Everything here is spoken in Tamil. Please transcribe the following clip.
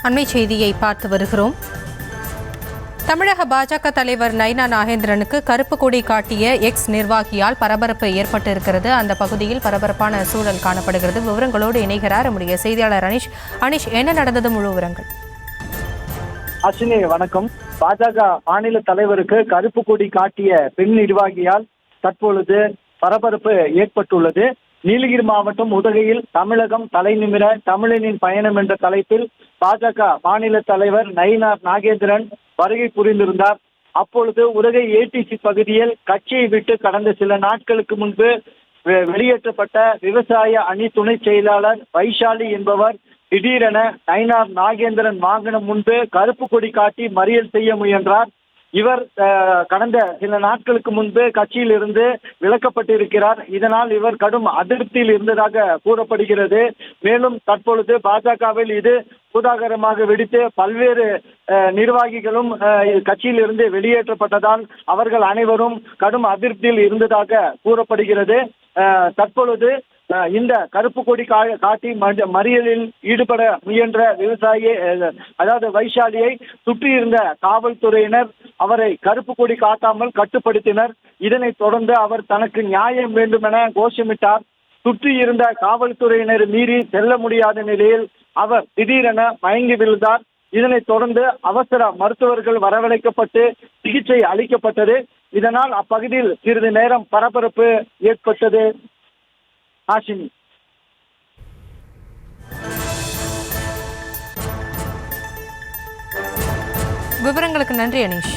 அண்மை செய்தியை பார்த்து வருகிறோம். தமிழக பாஜக தலைவர் நைனா நாகேந்திரனுக்கு கருப்பு கொடி காட்டிய எக்ஸ் நிர்வாகியால் பரபரப்பு ஏற்பட்டு இருக்கிறது. அந்த பகுதியில் பரபரப்பான சூழல் காணப்படுகிறது. விவரங்களோடு இணைகிறார் நம்முடைய செய்தியாளர் அனிஷ். அனிஷ், என்ன நடந்தது? முழு விவரங்கள். அஸ்வினி வணக்கம். பாஜக மாநில தலைவருக்கு கருப்பு கொடி காட்டிய பெண் நிர்வாகியால் தற்பொழுது பரபரப்பு ஏற்பட்டுள்ளது. நீலகிரி மாவட்டம் உதகையில் தமிழகம் தலைநிமிர தமிழனின் பயணம் என்ற தலைப்பில் பாஜக மாநில தலைவர் நயினா நாகேந்திரன் வருகை புரிந்திருந்தார். அப்பொழுது உதகை ஏடிசி பகுதியில் கட்சியை விட்டு கடந்த சில நாட்களுக்கு முன்பு வெளியேற்றப்பட்ட விவசாய அணி துணை செயலாளர் வைஷாலி என்பவர் திடீரென நயினா நாகேந்திரன் வாகனம் முன்பு கருப்பு கொடி காட்டி மறியல் செய்ய முயன்றார். இவர் கடந்த சில நாட்களுக்கு முன்பு கட்சியில் இருந்து விலக்கப்பட்டிருக்கிறார். இதனால் இவர் கடும் அதிருப்தியில் இருந்ததாக கூறப்படுகிறது. மேலும் தற்பொழுது பாஜகவில் இது பூதாகரமாக வெடித்து பல்வேறு நிர்வாகிகளும் கட்சியில் இருந்து வெளியேற்றப்பட்டதால் அவர்கள் அனைவரும் கடும் அதிருப்தியில் இருந்ததாக கூறப்படுகிறது. தற்பொழுது இந்த கருப்பு கொடி காட்டி மறியலில் ஈடுபட முயன்ற விவசாயி அதாவது வைஷாலியை சுற்றியிருந்த காவல்துறையினர் அவரை கருப்பு கொடி காட்டாமல் கட்டுப்படுத்தினர். இதனைத் தொடர்ந்து அவர் தனக்கு நியாயம் வேண்டும் என கோஷமிட்டார். சுற்றி இருந்த காவல்துறையினர் மீறி செல்ல முடியாத நிலையில் அவர் திடீரென மயங்கி விழுந்தார். இதனைத் தொடர்ந்து அவசர மருத்துவர்கள் வரவழைக்கப்பட்டு சிகிச்சை அளிக்கப்பட்டது. இதனால் அப்பகுதியில் சிறிது நேரம் பரபரப்பு ஏற்பட்டது. ஆஷினி, விவரங்களுக்கு நன்றி அனீஷ்.